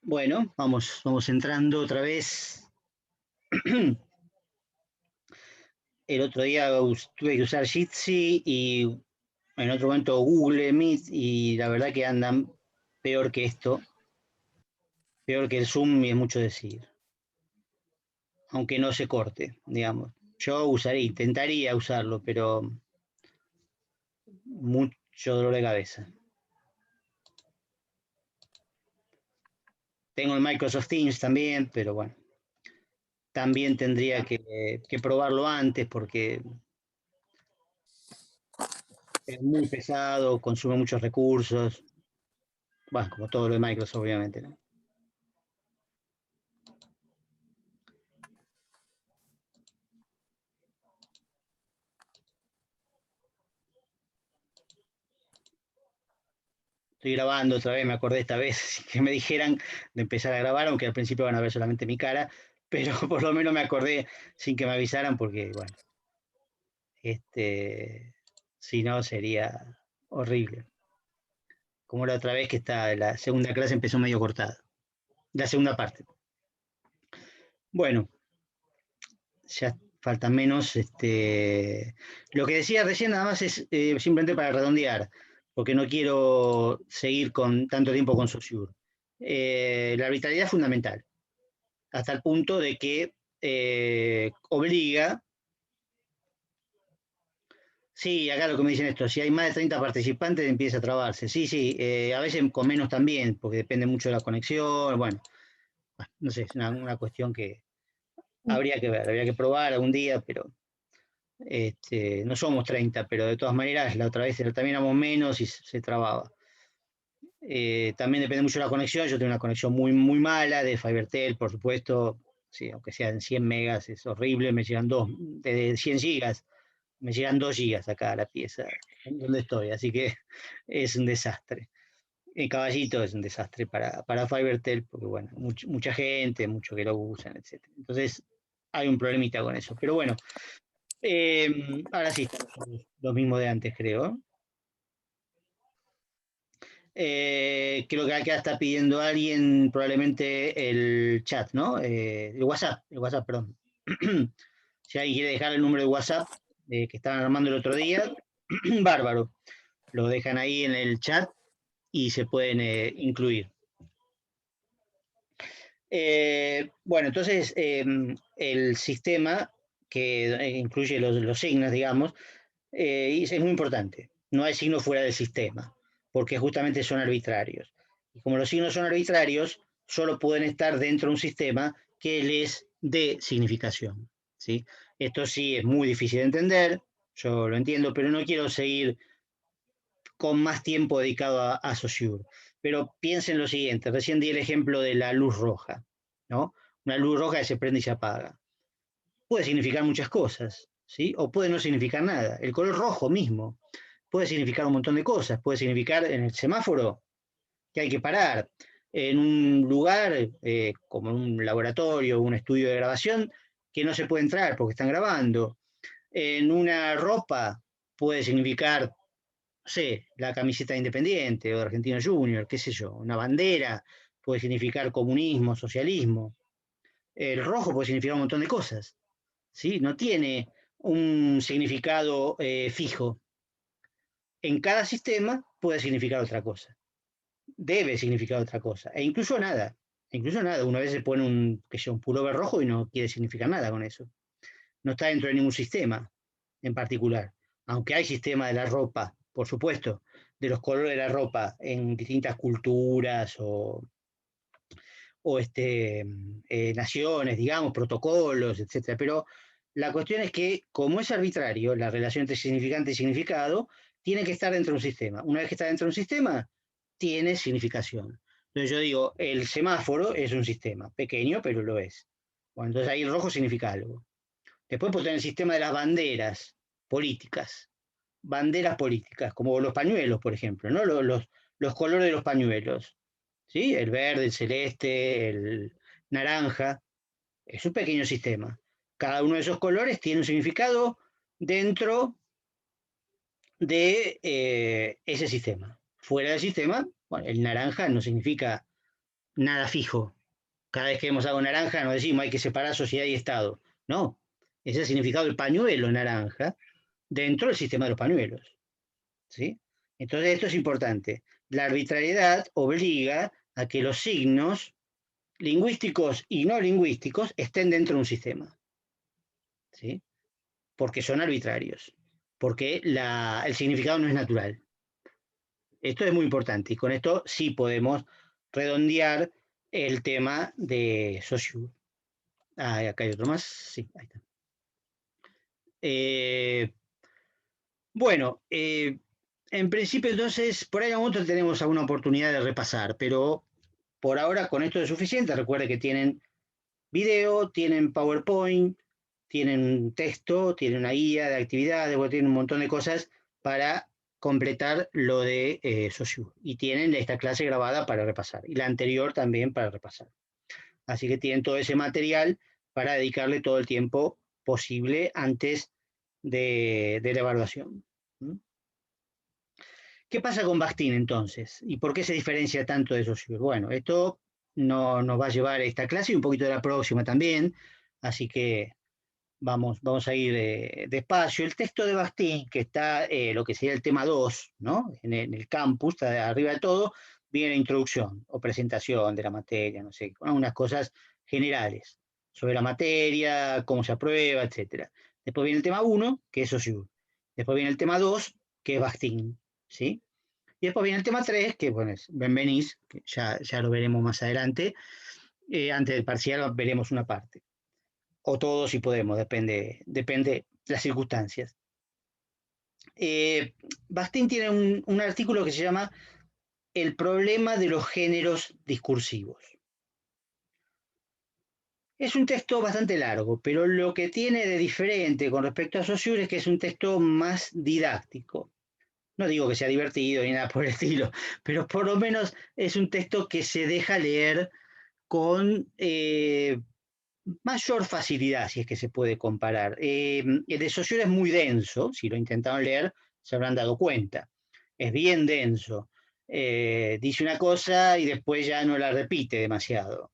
Bueno, vamos entrando otra vez. El otro día tuve que usar Jitsi y en otro momento Google Meet y la verdad que andan peor que esto, peor que el Zoom y es mucho decir, aunque no se corte, digamos. Yo intentaría usarlo, pero mucho dolor de cabeza. Tengo el Microsoft Teams también, pero bueno, también tendría que probarlo antes porque es muy pesado, consume muchos recursos. Bueno, como todo lo de Microsoft, obviamente, ¿no? Estoy grabando otra vez, me acordé esta vez que me dijeran de empezar a grabar, aunque al principio van a ver solamente mi cara, pero por lo menos me acordé sin que me avisaran, porque, bueno, si no sería horrible. Como la otra vez que la segunda clase empezó medio cortada, la segunda parte. Bueno, ya falta menos. Lo que decía recién nada más es simplemente para redondear, porque no quiero seguir con tanto tiempo con Saussure. La arbitrariedad es fundamental, hasta el punto de que obliga. Sí, acá lo que me dicen esto, si hay más de 30 participantes empieza a trabarse. Sí, sí, a veces con menos también, porque depende mucho de la conexión. Bueno, no sé, es una cuestión que habría que ver, habría que probar algún día, pero no somos 30, pero de todas maneras la otra vez también éramos menos y se trababa. También depende mucho de la conexión, yo tengo una conexión muy, muy mala de FiberTel, por supuesto, sí, aunque sean 100 megas, es horrible, me llegan de 100 gigas, me llegan 2 gigas acá a la pieza donde estoy, así que es un desastre. El Caballito es un desastre para FiberTel, porque bueno, mucha gente, mucho que lo usan, etc. Entonces hay un problemita con eso, pero bueno, ahora sí estamos los mismos de antes, creo. Creo que acá está pidiendo alguien probablemente el chat, ¿no? El WhatsApp, perdón. Si alguien quiere dejar el número de WhatsApp que estaban armando el otro día, bárbaro. Lo dejan ahí en el chat y se pueden incluir. Bueno, entonces el sistema que incluye los signos, digamos, es muy importante. No hay signos fuera del sistema, porque justamente son arbitrarios. Y como los signos son arbitrarios, solo pueden estar dentro de un sistema que les dé significación. ¿Sí? Esto sí es muy difícil de entender, yo lo entiendo, pero no quiero seguir con más tiempo dedicado a Saussure. Pero piensen lo siguiente, recién di el ejemplo de la luz roja, ¿no? Una luz roja que se prende y se apaga. Puede significar muchas cosas, ¿sí? O puede no significar nada. El color rojo mismo puede significar un montón de cosas. Puede significar en el semáforo que hay que parar. En un lugar, como en un laboratorio, un estudio de grabación, que no se puede entrar porque están grabando. En una ropa puede significar, no sé, la camiseta de Independiente o de Argentino Junior, qué sé yo. Una bandera puede significar comunismo, socialismo. El rojo puede significar un montón de cosas. ¿Sí? No tiene un significado fijo. En cada sistema puede significar otra cosa, debe significar otra cosa, e incluso nada. Incluso nada, una vez se pone un pullover rojo y no quiere significar nada con eso. No está dentro de ningún sistema en particular. Aunque hay sistema de la ropa, por supuesto, de los colores de la ropa en distintas culturas o naciones, digamos, protocolos, etcétera. Pero la cuestión es que, como es arbitrario, la relación entre significante y significado tiene que estar dentro de un sistema. Una vez que está dentro de un sistema, tiene significación. Entonces yo digo, el semáforo es un sistema, pequeño, pero lo es. Bueno, entonces ahí el rojo significa algo. Después puedo tener el sistema de las banderas políticas, como los pañuelos, por ejemplo, ¿no? Los colores de los pañuelos. ¿Sí? El verde, el celeste, el naranja, es un pequeño sistema. Cada uno de esos colores tiene un significado dentro de ese sistema. Fuera del sistema, bueno, el naranja no significa nada fijo. Cada vez que vemos algo naranja nos decimos hay que separar sociedad y Estado. No, ese es el significado del pañuelo naranja dentro del sistema de los pañuelos. ¿Sí? Entonces esto es importante. La arbitrariedad obliga a que los signos lingüísticos y no lingüísticos estén dentro de un sistema. ¿Sí? Porque son arbitrarios. Porque el significado no es natural. Esto es muy importante y con esto sí podemos redondear el tema de Saussure. Ah, acá hay otro más. Sí, ahí está. Bueno, en principio entonces, por ahí a otro tenemos alguna oportunidad de repasar, pero por ahora con esto es suficiente. Recuerde que tienen video, tienen PowerPoint, tienen texto, tienen una guía de actividades, bueno, tienen un montón de cosas para completar lo de Saussure. Y tienen esta clase grabada para repasar, y la anterior también para repasar. Así que tienen todo ese material para dedicarle todo el tiempo posible antes de la evaluación. ¿Mm? ¿Qué pasa con Bakhtin entonces? ¿Y por qué se diferencia tanto de Saussure? Bueno, esto no, nos va a llevar a esta clase y un poquito de la próxima también, así que vamos a ir despacio. El texto de Bakhtin, que está lo que sería el tema 2, ¿no? En el campus, está arriba de todo, viene la introducción o presentación de la materia, no sé, con algunas cosas generales sobre la materia, cómo se aprueba, etc. Después viene el tema 1, que es Saussure. Después viene el tema 2, que es Bakhtin, ¿sí? Y después viene el tema 3, que bueno, es Benveniste, que ya lo veremos más adelante. Antes del parcial veremos una parte. O todo si podemos, depende de las circunstancias. Bakhtin tiene un artículo que se llama El problema de los géneros discursivos. Es un texto bastante largo, pero lo que tiene de diferente con respecto a Saussure es que es un texto más didáctico. No digo que sea divertido ni nada por el estilo, pero por lo menos es un texto que se deja leer con mayor facilidad, si es que se puede comparar. El de Saussure es muy denso, si lo intentaron leer se habrán dado cuenta. Es bien denso. Dice una cosa y después ya no la repite demasiado.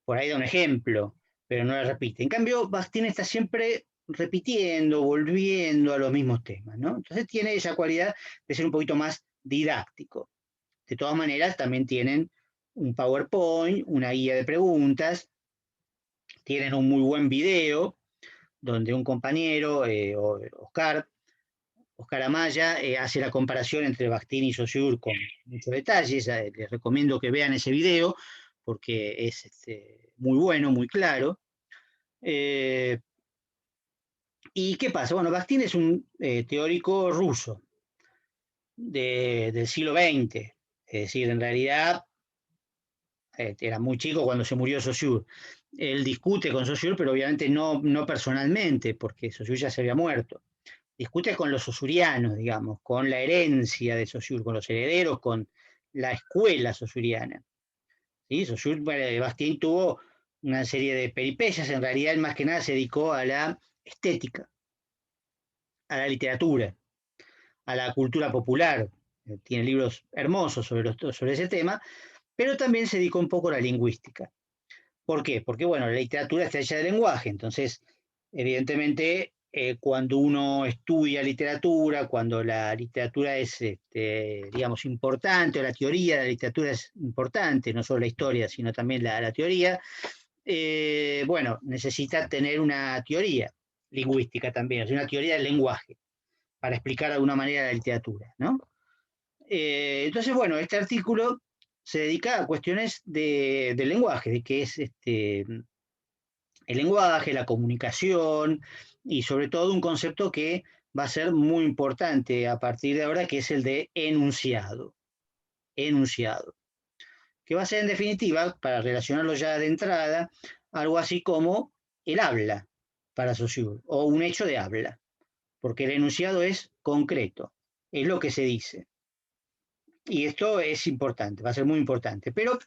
Por ahí da un ejemplo, pero no la repite. En cambio, Bakhtin está siempre repitiendo, volviendo a los mismos temas, ¿no? Entonces tiene esa cualidad de ser un poquito más didáctico. De todas maneras, también tienen un PowerPoint, una guía de preguntas, tienen un muy buen video donde un compañero, Oscar Amaya, hace la comparación entre Bakhtin y Saussure con muchos detalles. Les recomiendo que vean ese video porque es muy bueno, muy claro. ¿Y qué pasa? Bueno, Bakhtin es un teórico ruso del siglo XX, es decir, en realidad era muy chico cuando se murió Saussure. Él discute con Saussure, pero obviamente no personalmente, porque Saussure ya se había muerto. Discute con los saussurianos, digamos, con la herencia de Saussure, con los herederos, con la escuela saussuriana. ¿Sí? Saussure, bueno, Bakhtin tuvo una serie de peripecias, en realidad él más que nada se dedicó a la estética, a la literatura, a la cultura popular. Tiene libros hermosos sobre ese tema, pero también se dedicó un poco a la lingüística. ¿Por qué? Porque, bueno, la literatura está hecha de lenguaje, entonces, evidentemente, cuando uno estudia literatura, cuando la literatura es, digamos, importante, o la teoría de la literatura es importante, no solo la historia, sino también la teoría, bueno, necesita tener una teoría lingüística también, o sea, una teoría del lenguaje, para explicar de alguna manera la literatura, ¿no? Entonces, bueno, este artículo se dedica a cuestiones del lenguaje, de qué es el lenguaje, la comunicación y sobre todo un concepto que va a ser muy importante a partir de ahora, que es el de enunciado. Enunciado. Que va a ser en definitiva, para relacionarlo ya de entrada, algo así como el habla para Saussure, o un hecho de habla, porque el enunciado es concreto, es lo que se dice. Y esto es importante, va a ser muy importante. Pero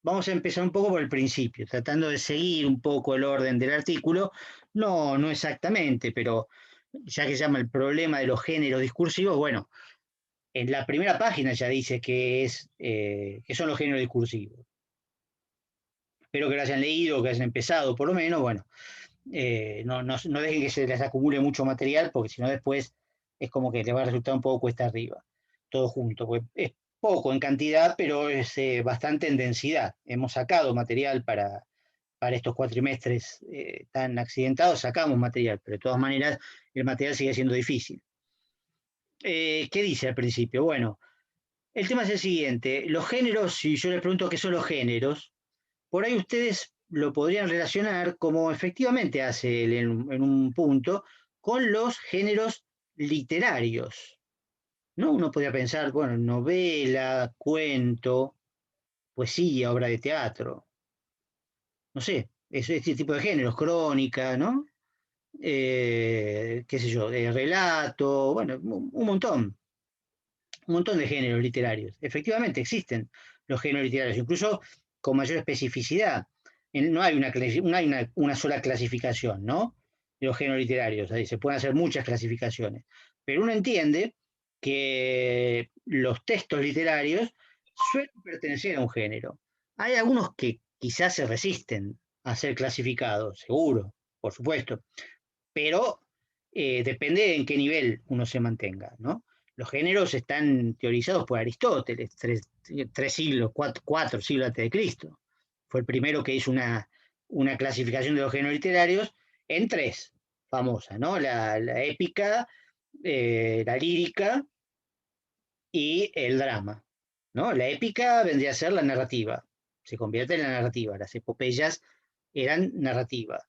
vamos a empezar un poco por el principio, tratando de seguir un poco el orden del artículo. No exactamente, pero ya que se llama el problema de los géneros discursivos, bueno, en la primera página ya dice que son los géneros discursivos. espero que lo hayan leído, que hayan empezado por lo menos, bueno, no dejen que se les acumule mucho material, porque si no después es como que les va a resultar un poco cuesta arriba, todo junto, porque es poco en cantidad, pero es bastante en densidad. Hemos sacado material para estos cuatrimestres tan accidentados, sacamos material, pero de todas maneras el material sigue siendo difícil. ¿Qué dice al principio? Bueno, el tema es el siguiente, los géneros, si yo les pregunto qué son los géneros, por ahí ustedes lo podrían relacionar, como efectivamente hace él en un punto, con los géneros literarios, ¿no? Uno podría pensar, bueno, novela, cuento, poesía, obra de teatro, no sé, es este tipo de géneros, crónica, ¿no? Qué sé yo, relato, bueno, un montón de géneros literarios. Efectivamente existen los géneros literarios, incluso con mayor especificidad. No hay una sola clasificación, ¿no? De los géneros literarios. Ahí se pueden hacer muchas clasificaciones. Pero uno entiende que los textos literarios suelen pertenecer a un género. Hay algunos que quizás se resisten a ser clasificados, seguro, por supuesto, pero depende en qué nivel uno se mantenga, ¿no? Los géneros están teorizados por Aristóteles, tres siglos, cuatro siglos antes de Cristo. Fue el primero que hizo una clasificación de los géneros literarios en tres, famosa, ¿no? La épica, la lírica y el drama, ¿no? La épica vendría a ser la narrativa, se convierte en la narrativa, las epopeyas eran narrativas,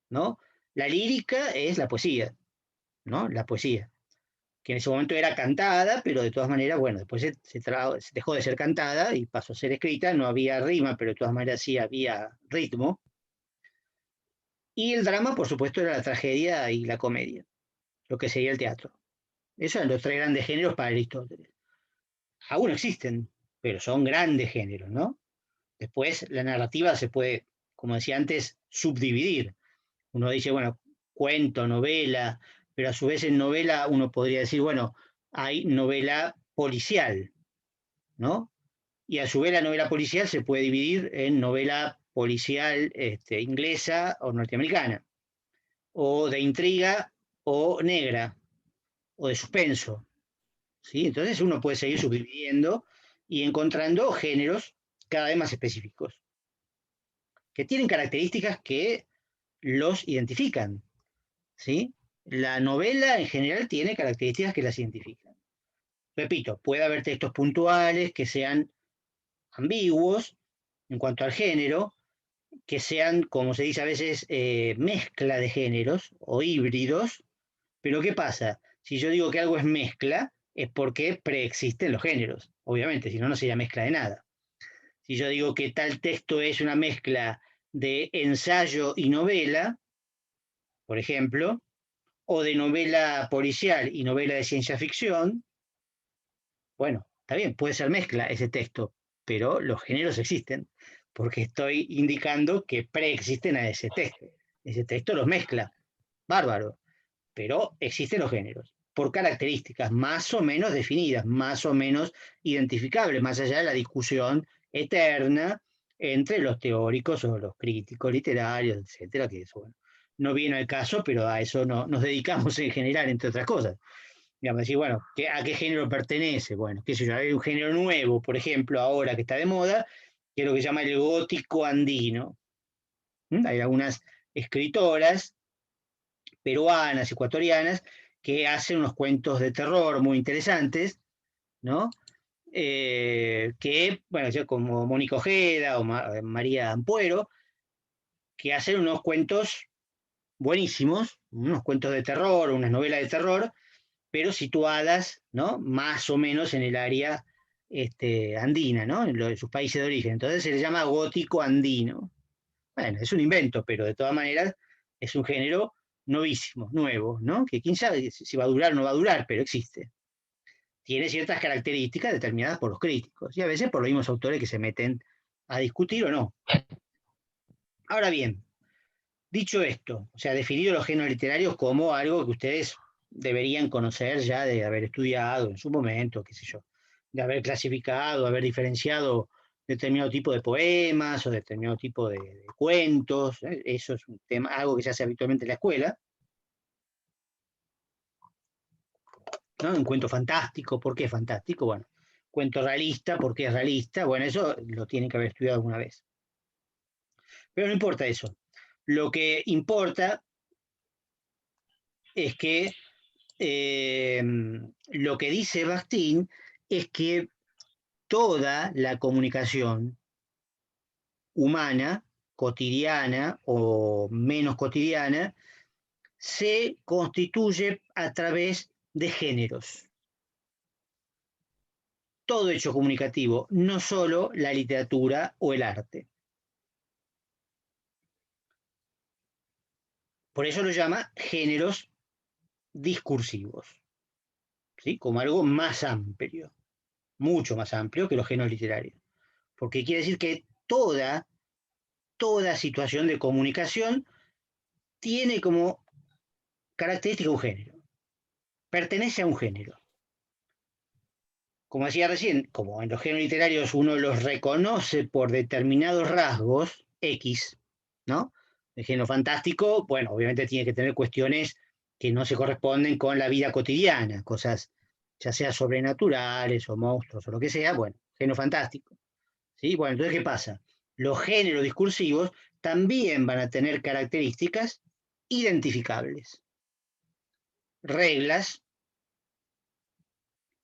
¿no? La lírica es la poesía, ¿no? La poesía, que en ese momento era cantada, pero de todas maneras, bueno, después se dejó de ser cantada y pasó a ser escrita, no había rima, pero de todas maneras sí había ritmo. Y el drama, por supuesto, era la tragedia y la comedia, lo que sería el teatro. Esos eran los tres grandes géneros para Aristóteles. Aún existen, pero son grandes géneros, ¿no? Después la narrativa se puede, como decía antes, subdividir. Uno dice, bueno, cuento, novela, pero a su vez en novela uno podría decir, bueno, hay novela policial, ¿no? Y a su vez la novela policial se puede dividir en novela policial inglesa o norteamericana, o de intriga o negra, o de suspenso, ¿sí? Entonces uno puede seguir subdividiendo y encontrando géneros cada vez más específicos, que tienen características que los identifican, ¿sí? La novela en general tiene características que las identifican. Repito, puede haber textos puntuales que sean ambiguos en cuanto al género, que sean, como se dice a veces, mezcla de géneros o híbridos, pero ¿qué pasa? Si yo digo que algo es mezcla, es porque preexisten los géneros, obviamente, si no, no sería mezcla de nada. Si yo digo que tal texto es una mezcla de ensayo y novela, por ejemplo, o de novela policial y novela de ciencia ficción, bueno, está bien, puede ser mezcla ese texto, pero los géneros existen, porque estoy indicando que preexisten a ese texto. Ese texto los mezcla, bárbaro, pero existen los géneros, por características más o menos definidas, más o menos identificables, más allá de la discusión eterna entre los teóricos o los críticos literarios, etcétera, que eso, bueno, no viene al caso, pero a eso no, nos dedicamos en general, entre otras cosas. Digamos, decir, bueno, ¿a qué género pertenece? Bueno, qué sé yo, hay un género nuevo, por ejemplo, ahora que está de moda, que es lo que se llama el gótico andino. Hay algunas escritoras peruanas, ecuatorianas, que hacen unos cuentos de terror muy interesantes, ¿no? Que, bueno, como Mónica Ojeda o María Ampuero, que hacen unos cuentos buenísimos, unos cuentos de terror, unas novelas de terror, pero situadas, ¿no? Más o menos en el área andina, ¿no? En sus países de origen. Entonces se le llama gótico andino. Bueno, es un invento, pero de todas maneras es un género novísimo, nuevo, ¿no? Que quién sabe si va a durar o no va a durar, pero existe. Tiene ciertas características determinadas por los críticos y a veces por los mismos autores que se meten a discutir o no. Ahora bien, dicho esto, o sea, definido los géneros literarios como algo que ustedes deberían conocer ya de haber estudiado en su momento, qué sé yo, de haber clasificado, haber diferenciado determinado tipo de poemas o determinado tipo de cuentos. Eso es un tema, algo que se hace habitualmente en la escuela, ¿no? Un cuento fantástico, ¿por qué es fantástico? Bueno, cuento realista, ¿por qué es realista? Bueno, eso lo tienen que haber estudiado alguna vez. Pero no importa eso. Lo que importa es que lo que dice Bakhtin es que toda la comunicación humana, cotidiana o menos cotidiana, se constituye a través de géneros. Todo hecho comunicativo, no solo la literatura o el arte. Por eso lo llama géneros discursivos, ¿sí? Como algo más amplio, mucho más amplio que los géneros literarios. Porque quiere decir que toda situación de comunicación tiene como característica un género, pertenece a un género. Como decía recién, como en los géneros literarios uno los reconoce por determinados rasgos, X, ¿no? El género fantástico, bueno, obviamente tiene que tener cuestiones que no se corresponden con la vida cotidiana, cosas ya sea sobrenaturales o monstruos o lo que sea, bueno, género fantástico. ¿Sí? Bueno, entonces, ¿qué pasa? Los géneros discursivos también van a tener características identificables, reglas,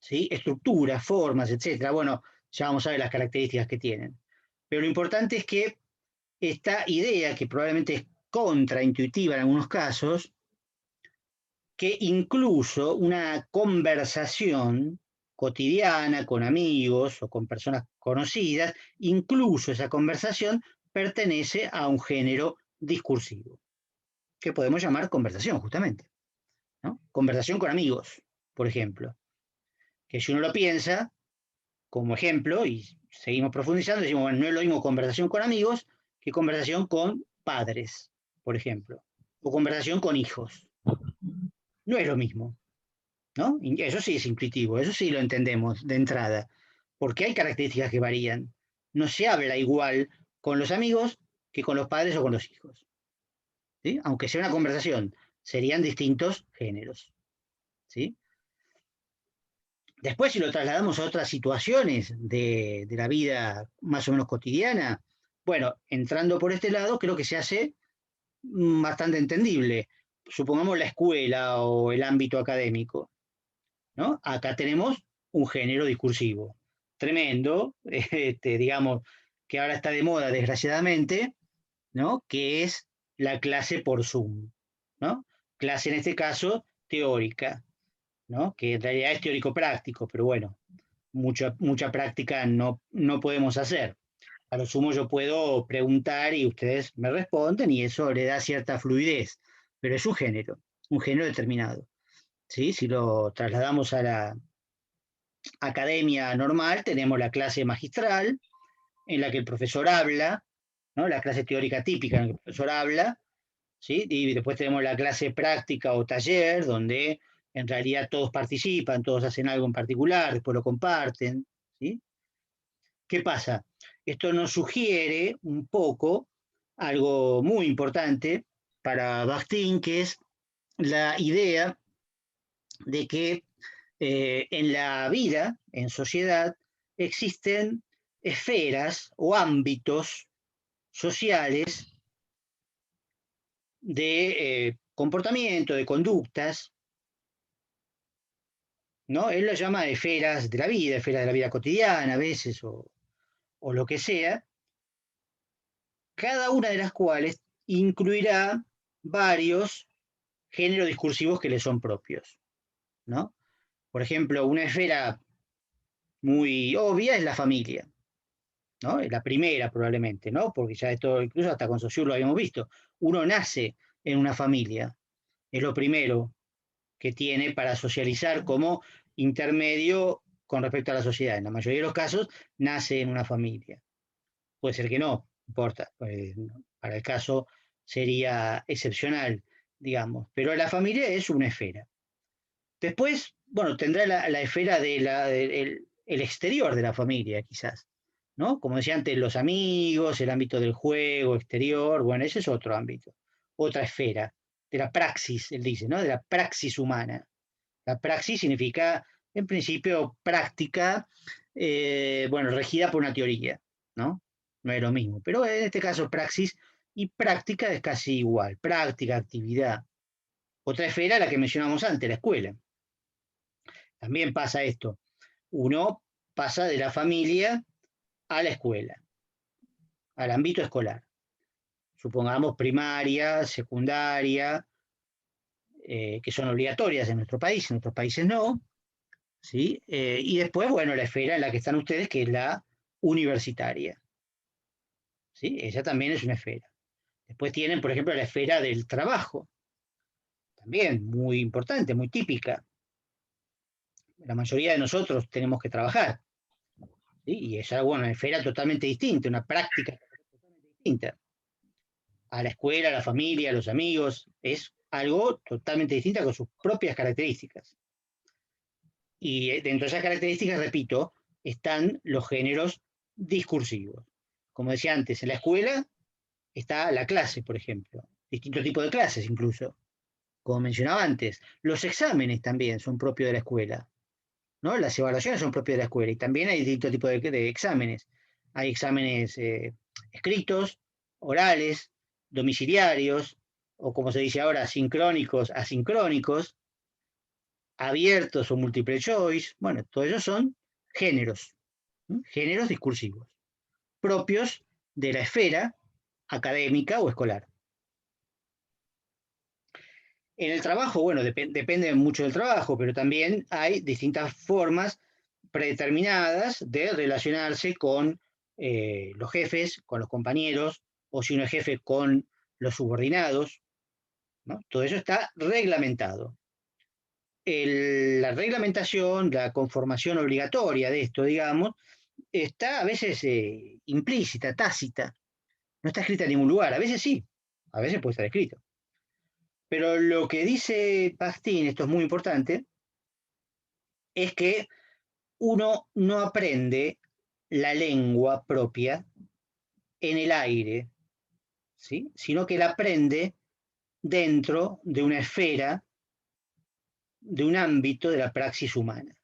¿sí? Estructuras, formas, etcétera. Bueno, ya vamos a ver las características que tienen. Pero lo importante es que esta idea, que probablemente es contraintuitiva en algunos casos, que incluso una conversación cotidiana con amigos o con personas conocidas, incluso esa conversación pertenece a un género discursivo, que podemos llamar conversación justamente, ¿no? Conversación con amigos, por ejemplo, que si uno lo piensa como ejemplo y seguimos profundizando, decimos, bueno, no es lo mismo conversación con amigos que conversación con padres, por ejemplo, o conversación con hijos. No es lo mismo. ¿No? Eso sí es intuitivo, eso sí lo entendemos de entrada, porque hay características que varían. No se habla igual con los amigos que con los padres o con los hijos. ¿Sí? Aunque sea una conversación, serían distintos géneros. ¿Sí? Después, si lo trasladamos a otras situaciones de la vida más o menos cotidiana, bueno, entrando por este lado, creo que se hace bastante entendible. Supongamos la escuela o el ámbito académico. ¿No? Acá tenemos un género discursivo tremendo, digamos, que ahora está de moda, desgraciadamente, ¿no? Que es la clase por Zoom, ¿no? Clase en este caso teórica, ¿no? Que en realidad es teórico-práctico, pero bueno, mucha práctica no podemos hacer. A lo sumo yo puedo preguntar y ustedes me responden y eso le da cierta fluidez, pero es un género determinado. ¿Sí? Si lo trasladamos a la academia normal, tenemos la clase magistral, en la que el profesor habla, ¿no? La clase teórica típica en la que el profesor habla, ¿sí? Y después tenemos la clase práctica o taller, donde en realidad todos participan, todos hacen algo en particular, después lo comparten, ¿sí? ¿Qué pasa? Esto nos sugiere un poco algo muy importante para Bakhtin, que es la idea de que en la vida, en sociedad, existen esferas o ámbitos sociales de comportamiento, de conductas, ¿no? Él lo llama esferas de la vida cotidiana a veces, o lo que sea, cada una de las cuales incluirá varios géneros discursivos que le son propios, ¿no? Por ejemplo, una esfera muy obvia es la familia, ¿no? Es la primera probablemente, ¿no? Porque ya esto, incluso hasta con Saussure lo habíamos visto. Uno nace en una familia, es lo primero que tiene para socializar como intermedio con respecto a la sociedad. En la mayoría de los casos, nace en una familia. Puede ser que no importa. Para el caso sería excepcional, digamos. Pero la familia es una esfera. Después, bueno, tendrá la esfera el exterior de la familia, quizás. ¿no? Como decía antes, los amigos, el ámbito del juego exterior, bueno, ese es otro ámbito, otra esfera, de la praxis, él dice, ¿no? De la praxis humana. La praxis significa, en principio, práctica, bueno, regida por una teoría, ¿no? No es lo mismo, pero en este caso praxis y práctica es casi igual, práctica, actividad. Otra esfera, la que mencionamos antes, la escuela. También pasa esto. Uno pasa de la familia a la escuela, al ámbito escolar. Supongamos primaria, secundaria, que son obligatorias en nuestro país, en otros países no, ¿sí? Y después, bueno, la esfera en la que están ustedes, que es la universitaria, ¿sí? Esa también es una esfera. Después tienen, por ejemplo, la esfera del trabajo, también muy importante, muy típica. La mayoría de nosotros tenemos que trabajar, ¿sí? Y es algo, una esfera totalmente distinta, una práctica totalmente distinta. A la escuela, a la familia, a los amigos, es algo totalmente distinto con sus propias características. Y dentro de esas características, repito, están los géneros discursivos. Como decía antes, en la escuela está la clase, por ejemplo, distintos tipos de clases incluso, como mencionaba antes. Los exámenes también son propios de la escuela, ¿no? Las evaluaciones son propias de la escuela y también hay distintos tipos de exámenes. Hay exámenes escritos, orales, domiciliarios, o como se dice ahora, sincrónicos, asincrónicos, abiertos o multiple choice. Bueno, todos ellos son géneros, ¿no? Géneros discursivos, propios de la esfera académica o escolar. En el trabajo, bueno, depende mucho del trabajo, pero también hay distintas formas predeterminadas de relacionarse con los jefes, con los compañeros, o si uno es jefe, con los subordinados, ¿no? Todo eso está reglamentado. La reglamentación, la conformación obligatoria de esto, digamos, está a veces implícita, tácita, no está escrita en ningún lugar, a veces sí, a veces puede estar escrito. Pero lo que dice Pastín, esto es muy importante, es que uno no aprende la lengua propia en el aire, ¿sí? Sino que la aprende dentro de una esfera, de un ámbito de la praxis humana.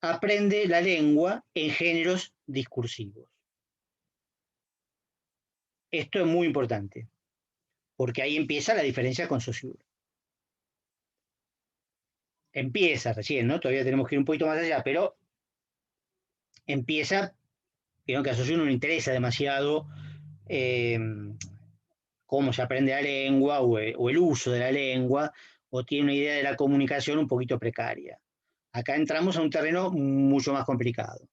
Aprende la lengua en géneros discursivos. Esto es muy importante, porque ahí empieza la diferencia con Saussure. Empieza recién, ¿no? Todavía tenemos que ir un poquito más allá, pero empieza, creo que a Saussure no le interesa demasiado eh, cómo se aprende la lengua o el uso de la lengua, o tiene una idea de la comunicación un poquito precaria. Acá entramos a un terreno mucho más complicado,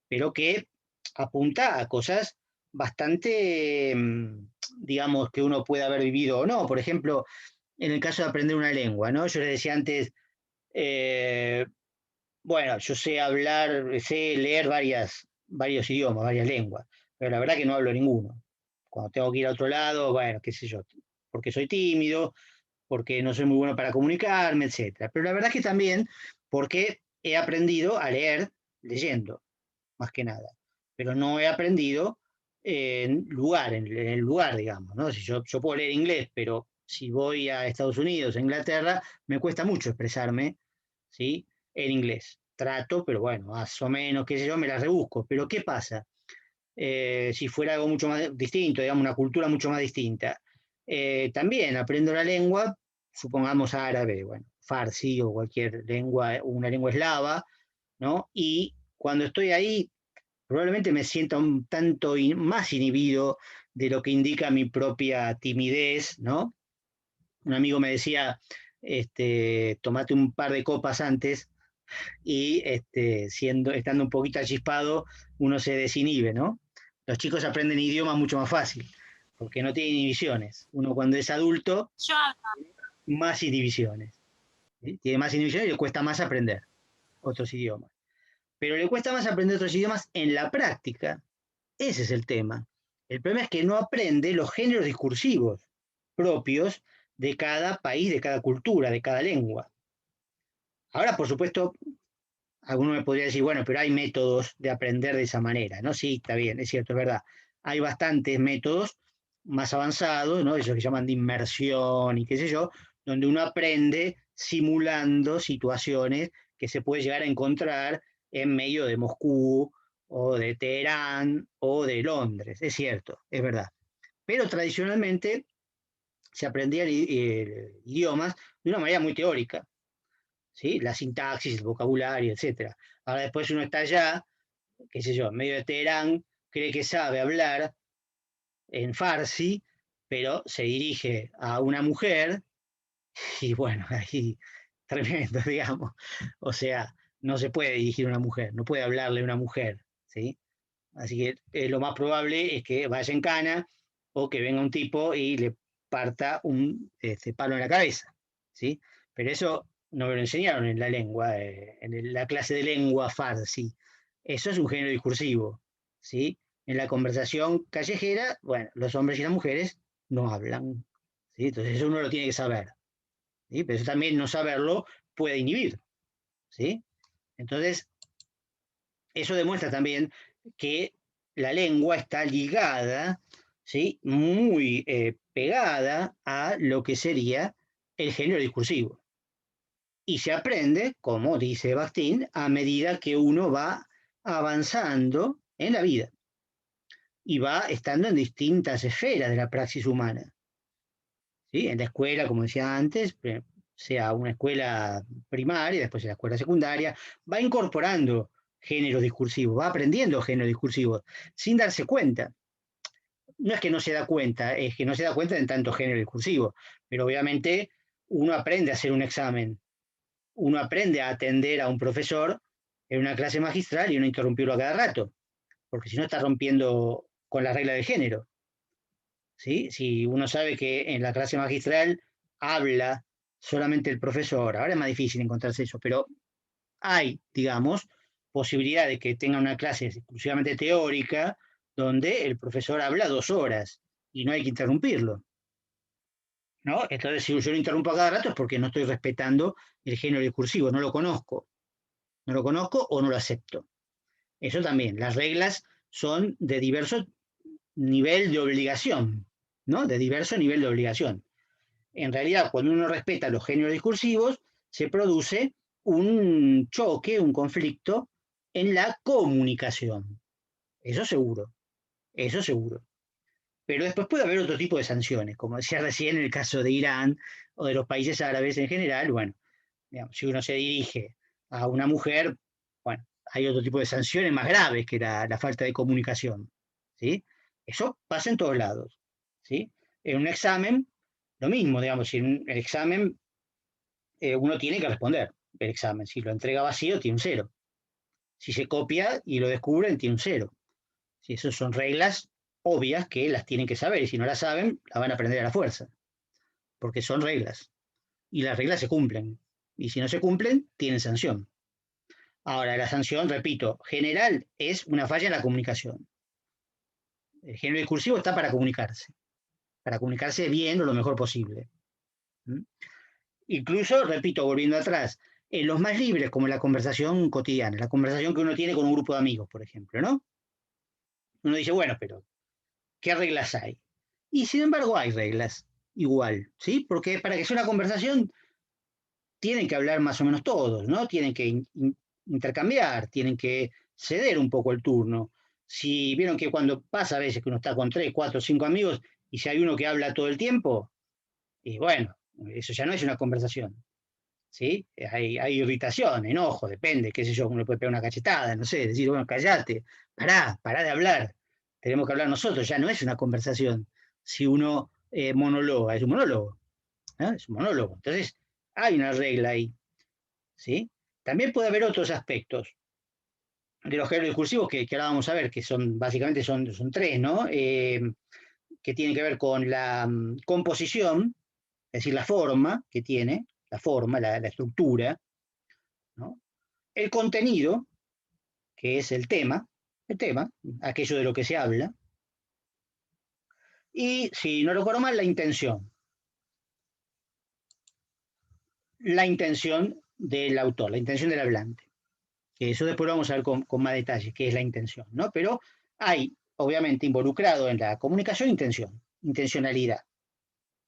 pero que apunta a cosas bastante, digamos, que uno puede haber vivido o no. Por ejemplo, en el caso de aprender una lengua, ¿no? Yo les decía antes, eh, bueno, yo sé hablar, sé leer varios idiomas, varias lenguas, pero la verdad que no hablo ninguno. Cuando tengo que ir a otro lado, bueno, qué sé yo, porque soy tímido, porque no soy muy bueno para comunicarme, etcétera. Pero la verdad que también porque he aprendido a leer leyendo, más que nada. Pero no he aprendido en el lugar, digamos, ¿no? Si yo puedo leer inglés, pero si voy a Estados Unidos, a Inglaterra, me cuesta mucho expresarme, ¿sí? En inglés. Trato, pero bueno, más o menos, qué sé yo, me las rebusco. Pero ¿qué pasa? Si fuera algo mucho más distinto, digamos, una cultura mucho más distinta. También aprendo la lengua, supongamos árabe, bueno, farsi o cualquier lengua, una lengua eslava, ¿no? Y cuando estoy ahí, probablemente me sienta un tanto más inhibido de lo que indica mi propia timidez, ¿no? Un amigo me decía, tomate un par de copas antes y estando un poquito achispado, uno se desinhibe, ¿no? Los chicos aprenden idiomas mucho más fácil, porque no tienen inhibiciones. Uno cuando es adulto, Yo, más inhibiciones. ¿Sí? Tiene más inhibiciones y le cuesta más aprender otros idiomas. Pero le cuesta más aprender otros idiomas en la práctica. Ese es el tema. El problema es que no aprende los géneros discursivos propios de cada país, de cada cultura, de cada lengua. Ahora, por supuesto, Alguno me podría decir, bueno, pero hay métodos de aprender de esa manera, ¿no? Sí, está bien, es cierto, es verdad. Hay bastantes métodos más avanzados, ¿no? Esos que llaman de inmersión y qué sé yo, donde uno aprende simulando situaciones que se puede llegar a encontrar en medio de Moscú o de Teherán o de Londres. Es cierto, es verdad. Pero tradicionalmente se aprendían idiomas de una manera muy teórica, ¿sí? La sintaxis, el vocabulario, etcétera. Ahora después uno está allá, qué sé yo, en medio de Teherán, cree que sabe hablar en farsi, pero se dirige a una mujer y bueno, ahí tremendo, digamos. O sea, no se puede dirigir a una mujer, no puede hablarle a una mujer, ¿sí? Así que lo más probable es que vaya en cana o que venga un tipo y le parta un palo en la cabeza, ¿sí? Pero eso no me lo enseñaron en la lengua, la clase de lengua farsi. Eso es un género discursivo, ¿sí? En la conversación callejera, bueno, los hombres y las mujeres no hablan, ¿sí? Entonces eso uno lo tiene que saber, ¿sí? Pero eso también no saberlo puede inhibir, ¿sí? Entonces, eso demuestra también que la lengua está ligada, ¿sí? Muy pegada a lo que sería el género discursivo. Y se aprende, como dice Bakhtin, a medida que uno va avanzando en la vida y va estando en distintas esferas de la praxis humana. ¿Sí? En la escuela, como decía antes, sea una escuela primaria, después en la escuela secundaria, va incorporando géneros discursivos, va aprendiendo géneros discursivos sin darse cuenta. No es que no se da cuenta, es que no se da cuenta de tanto género discursivo, pero obviamente uno aprende a hacer un examen, uno aprende a atender a un profesor en una clase magistral y no interrumpirlo a cada rato, porque si no está rompiendo con la regla del género. ¿Sí? Si uno sabe que en la clase magistral habla solamente el profesor, ahora es más difícil encontrarse eso, pero hay, digamos, posibilidad de que tenga una clase exclusivamente teórica donde el profesor habla 2 horas y no hay que interrumpirlo, ¿no? Entonces, si yo lo interrumpo a cada rato es porque no estoy respetando el género discursivo, no lo conozco o no lo acepto. Eso también, las reglas son de diverso nivel de obligación, ¿no? De diverso nivel de obligación. En realidad, cuando uno respeta los géneros discursivos, se produce un choque, un conflicto en la comunicación. Eso seguro, eso seguro. Pero después puede haber otro tipo de sanciones, como decía recién en el caso de Irán o de los países árabes en general. Bueno, digamos, si uno se dirige a una mujer, bueno, hay otro tipo de sanciones más graves que la falta de comunicación. ¿Sí? Eso pasa en todos lados. ¿Sí? En un examen, lo mismo, digamos, si en el examen uno tiene que responder el examen. Si lo entrega vacío, tiene un 0. Si se copia y lo descubren, tiene un 0. Si esas son reglas obvias que las tienen que saber y si no las saben, las van a aprender a la fuerza, porque son reglas y las reglas se cumplen. Y si no se cumplen, tienen sanción. Ahora, la sanción, repito, general es una falla en la comunicación. El género discursivo está para comunicarse bien o lo mejor posible. ¿Mm? Incluso, repito, volviendo atrás, en los más libres, como la conversación cotidiana, la conversación que uno tiene con un grupo de amigos, por ejemplo, ¿no? Uno dice, bueno, pero ¿qué reglas hay? Y sin embargo hay reglas, igual, ¿sí? Porque para que sea una conversación tienen que hablar más o menos todos, ¿no? Tienen que intercambiar, tienen que ceder un poco el turno. Si vieron que cuando pasa a veces que uno está con 3, 4, 5 amigos y si hay uno que habla todo el tiempo, y bueno, eso ya no es una conversación, ¿sí? Hay irritación, enojo, depende, qué sé yo, uno puede pegar una cachetada, no sé, decir, bueno, callate, pará de hablar, tenemos que hablar nosotros, ya no es una conversación. Si uno monóloga, es un monólogo, ¿no? Es un monólogo. Entonces, hay una regla ahí, ¿sí? También puede haber otros aspectos de los géneros discursivos que ahora vamos a ver, que son básicamente son 3, ¿no? Que tienen que ver con la composición, es decir, la forma que tiene, la forma, la estructura, ¿no? El contenido, que es el tema, aquello de lo que se habla, y, si no recuerdo mal, la intención del autor, la intención del hablante. que eso después lo vamos a ver con más detalle, qué es la intención, ¿no? Pero hay, obviamente, involucrado en la comunicación intención, intencionalidad,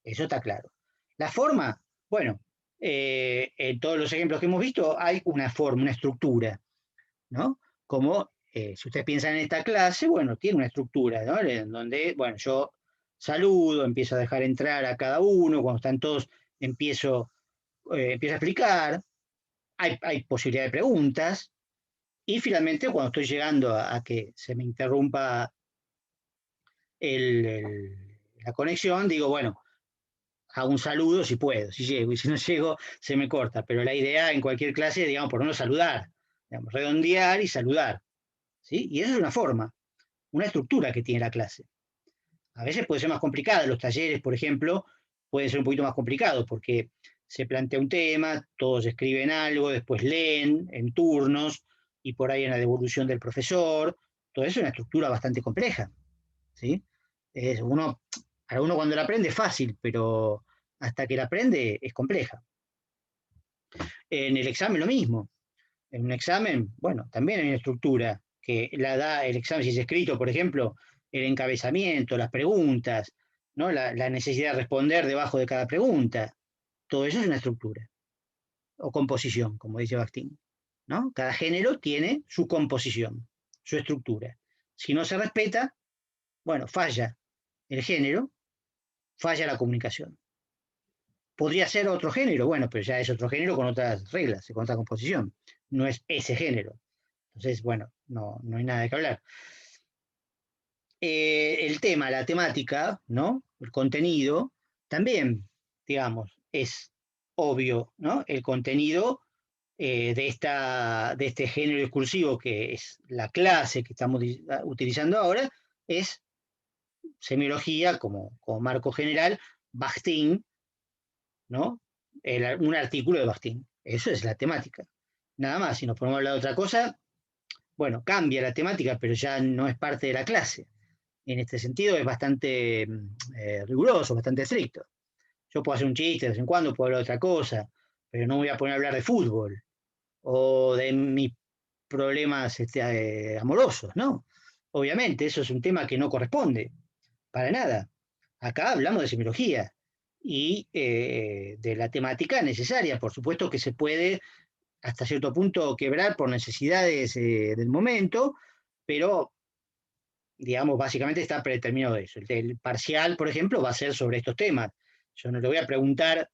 eso está claro. La forma, bueno, en todos los ejemplos que hemos visto hay una forma, una estructura, ¿no? Como si ustedes piensan en esta clase, bueno, tiene una estructura, ¿no? En donde, bueno, yo saludo, empiezo a dejar entrar a cada uno, cuando están todos empiezo a explicar, hay posibilidad de preguntas, y finalmente cuando estoy llegando a que se me interrumpa la conexión, digo, bueno, hago un saludo si puedo, si llego, y si no llego, se me corta, pero la idea en cualquier clase, digamos, por lo menos saludar, digamos, redondear y saludar, ¿sí? Y esa es una forma, una estructura que tiene la clase. A veces puede ser más complicada, los talleres, por ejemplo, pueden ser un poquito más complicados porque se plantea un tema, todos escriben algo, después leen en turnos y por ahí en la devolución del profesor. Todo eso es una estructura bastante compleja, ¿sí? Para uno cuando la aprende es fácil, pero hasta que la aprende es compleja. En el examen lo mismo. En un examen, bueno, también hay una estructura que la da el examen, si es escrito, por ejemplo, el encabezamiento, las preguntas, ¿no? La necesidad de responder debajo de cada pregunta. Todo eso es una estructura o composición, como dice Bakhtin, ¿no? Cada género tiene su composición, su estructura. Si no se respeta, bueno, falla el género, falla la comunicación. Podría ser otro género, bueno, pero ya es otro género con otras reglas, con otra composición. No es ese género. Entonces, bueno, no hay nada que hablar. El tema, la temática, ¿no? El contenido, también, digamos, es obvio, ¿no? El contenido de este género discursivo que es la clase que estamos utilizando ahora, es semiología como marco general, Bakhtin, ¿no? Un artículo de Bakhtin. Eso es la temática. Nada más, si nos ponemos a hablar de otra cosa, bueno, cambia la temática, pero ya no es parte de la clase. En este sentido es bastante riguroso, bastante estricto. Yo puedo hacer un chiste de vez en cuando, puedo hablar de otra cosa, pero no me voy a poner a hablar de fútbol o de mis problemas amorosos, ¿no? Obviamente, eso es un tema que no corresponde, para nada. Acá hablamos de semiología y de la temática necesaria. Por supuesto que se puede hasta cierto punto quebrar por necesidades del momento, pero digamos, básicamente está predeterminado eso. El parcial, por ejemplo, va a ser sobre estos temas. Yo no le voy a preguntar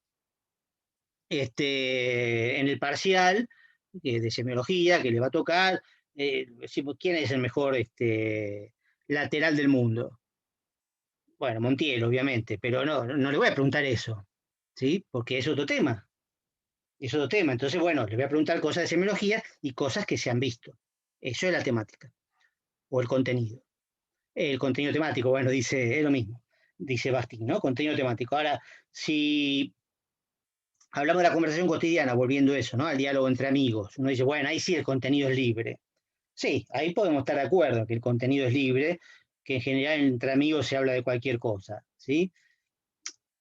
en el parcial de semiología que le va a tocar, decimos, ¿quién es el mejor lateral del mundo? Bueno, Montiel, obviamente, pero no le voy a preguntar eso, ¿sí? Porque es otro tema. Es otro tema. Entonces, bueno, le voy a preguntar cosas de semiología y cosas que se han visto. Eso es la temática o el contenido. El contenido temático, bueno, dice, es lo mismo, dice Bastin, ¿no? Contenido temático. Ahora, si hablamos de la conversación cotidiana, volviendo a eso, ¿no? Al diálogo entre amigos, uno dice, bueno, ahí sí el contenido es libre. Sí, ahí podemos estar de acuerdo que el contenido es libre, que en general entre amigos se habla de cualquier cosa, ¿sí?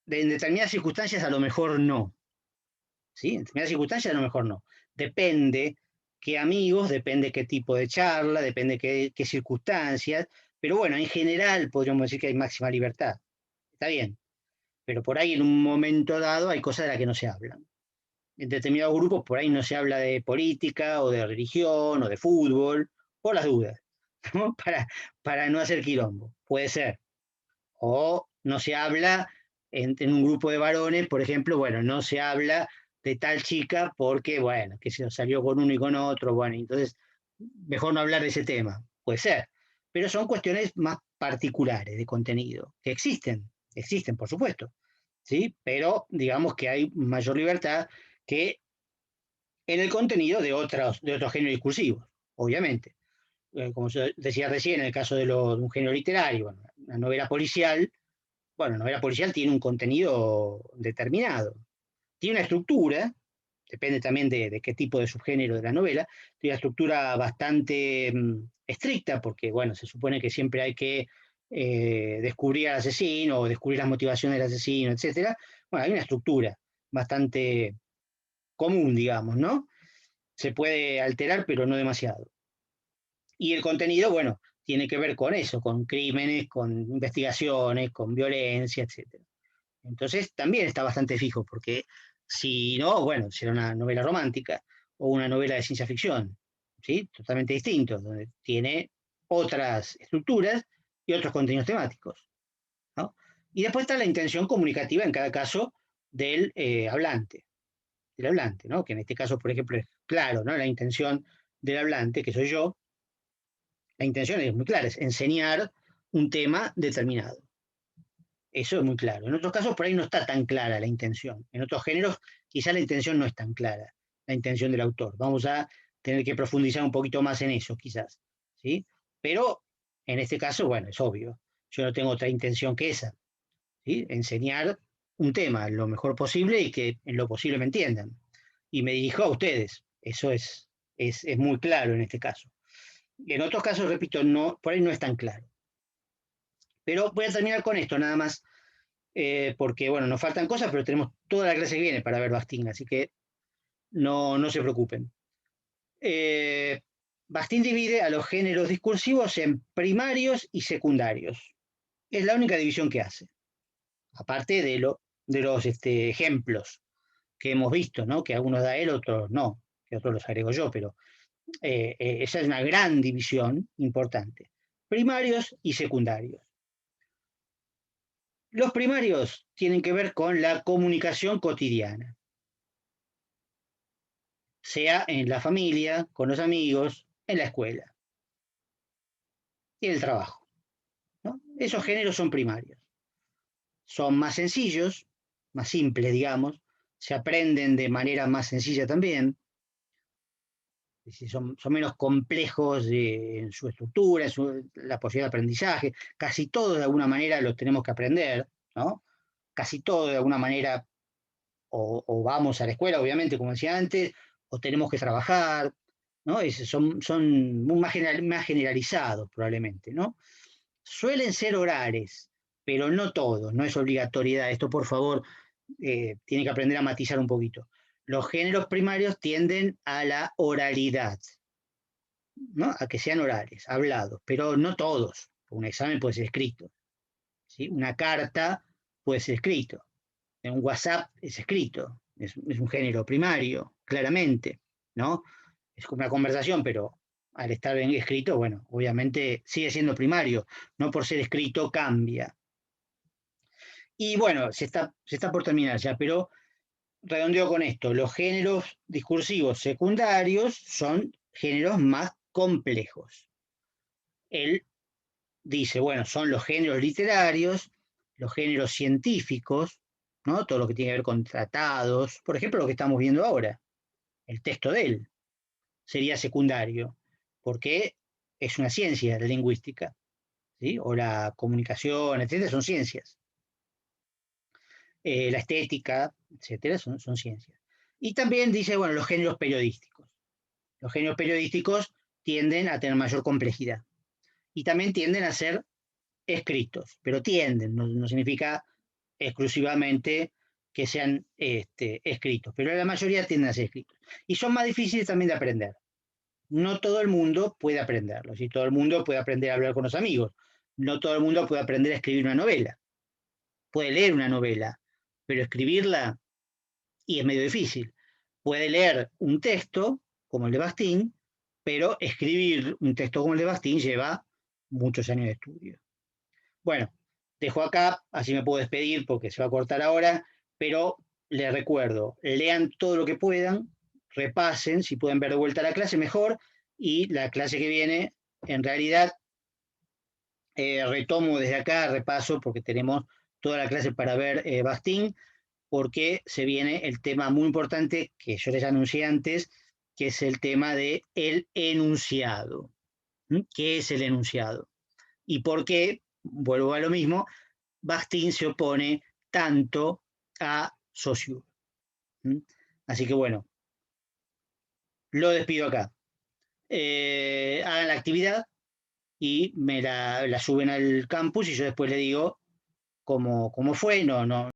En determinadas circunstancias a lo mejor no, ¿sí? En determinadas circunstancias a lo mejor no. Depende qué amigos, depende qué tipo de charla, depende qué circunstancias, pero bueno, en general podríamos decir que hay máxima libertad. Está bien, pero por ahí en un momento dado hay cosas de las que no se hablan. En determinados grupos por ahí no se habla de política o de religión o de fútbol, por las dudas, ¿no? Para no hacer quilombo, puede ser. O no se habla en un grupo de varones, por ejemplo, bueno, no se habla de tal chica porque, bueno, que se salió con uno y con otro, bueno, entonces mejor no hablar de ese tema, puede ser. Pero son cuestiones más particulares de contenido, que existen, por supuesto, ¿sí? Pero digamos que hay mayor libertad que en el contenido de otros géneros discursivos, obviamente. Como yo decía recién, en el caso de un género literario, bueno, la novela policial, bueno, la novela policial tiene un contenido determinado, tiene una estructura, depende también de qué tipo de subgénero de la novela, tiene una estructura bastante estricta, porque, bueno, se supone que siempre hay que descubrir al asesino o descubrir las motivaciones del asesino, etcétera. Bueno, hay una estructura bastante común, digamos, ¿no? se puede alterar, pero no demasiado. Y el contenido, bueno, tiene que ver con eso, con crímenes, con investigaciones, con violencia, etc. Entonces también está bastante fijo, porque si no, bueno, será una novela romántica o una novela de ciencia ficción, ¿sí? Totalmente distinto, donde tiene otras estructuras y otros contenidos temáticos, ¿no? Y después está la intención comunicativa en cada caso del hablante, ¿no? Que en este caso, por ejemplo, es claro, ¿no? La intención del hablante, que soy yo, la intención es muy clara, es enseñar un tema determinado. Eso es muy claro. En otros casos por ahí no está tan clara la intención. En otros géneros quizá la intención no es tan clara, la intención del autor. Vamos a tener que profundizar un poquito más en eso, quizás. ¿Sí? Pero en este caso, bueno, es obvio. Yo no tengo otra intención que esa. ¿Sí? Enseñar un tema lo mejor posible y que en lo posible me entiendan. Y me dirijo a ustedes. Eso es muy claro en este caso. En otros casos, repito, no, por ahí no es tan claro. Pero voy a terminar con esto nada más, porque bueno, nos faltan cosas, pero tenemos toda la clase que viene para ver Bastín, así que no se preocupen. Eh, Bastín divide a los géneros discursivos en primarios y secundarios. Es la única división que hace, aparte de los ejemplos que hemos visto, ¿no? Que algunos da él, otros no, que otros los agrego yo, pero esa es una gran división importante. Primarios y secundarios. Los primarios tienen que ver con la comunicación cotidiana, sea en la familia, con los amigos, en la escuela y en el trabajo, ¿no? Esos géneros son primarios. Son más sencillos, más simples, digamos, se aprenden de manera más sencilla también, es decir, son menos complejos en su estructura, la posibilidad de aprendizaje, casi todo de alguna manera los tenemos que aprender, ¿no? Casi todo de alguna manera o vamos a la escuela, obviamente, como decía antes, o tenemos que trabajar, ¿no? Son más generalizados probablemente, ¿no? Suelen ser orales, pero no todos, no es obligatoriedad. Esto, por favor, tiene que aprender a matizar un poquito. Los géneros primarios tienden a la oralidad, ¿no? A que sean orales, hablados, pero no todos. Un examen puede ser escrito, ¿sí? Una carta puede ser escrito. En un WhatsApp es escrito, es un género primario, claramente, ¿no? Es como una conversación, pero al estar en escrito, bueno, obviamente sigue siendo primario, no por ser escrito cambia. Y bueno, se está por terminar ya, pero redondeo con esto, los géneros discursivos secundarios son géneros más complejos. Él dice, bueno, son los géneros literarios, los géneros científicos, ¿no? Todo lo que tiene que ver con tratados, por ejemplo, lo que estamos viendo ahora, el texto de él sería secundario, porque es una ciencia, la lingüística, ¿sí? O la comunicación, etcétera, son ciencias. La estética, etcétera, son ciencias. Y también dice, bueno, los géneros periodísticos. Los géneros periodísticos tienden a tener mayor complejidad y también tienden a ser escritos, pero tienden, no significa exclusivamente que sean escritos, pero la mayoría tienden a ser escritos. Y son más difíciles también de aprender. No todo el mundo puede aprenderlos, y todo el mundo puede aprender a hablar con los amigos. No todo el mundo puede aprender a escribir una novela. Puede leer una novela, pero escribirla, y es medio difícil. Puede leer un texto, como el de Bastín, pero escribir un texto como el de Bastín lleva muchos años de estudio. Bueno, dejo acá, así me puedo despedir porque se va a cortar ahora, pero les recuerdo, lean todo lo que puedan, repasen, si pueden ver de vuelta la clase, mejor, y la clase que viene, en realidad, retomo desde acá, repaso, porque tenemos toda la clase para ver Bastín, porque se viene el tema muy importante que yo les anuncié antes, que es el tema de el enunciado. ¿Qué es el enunciado? ¿Y por qué? Vuelvo a lo mismo, Bastín se opone tanto a Saussure. Así que bueno, lo despido acá. Hagan la actividad y la suben al campus y yo después le digo cómo fue. No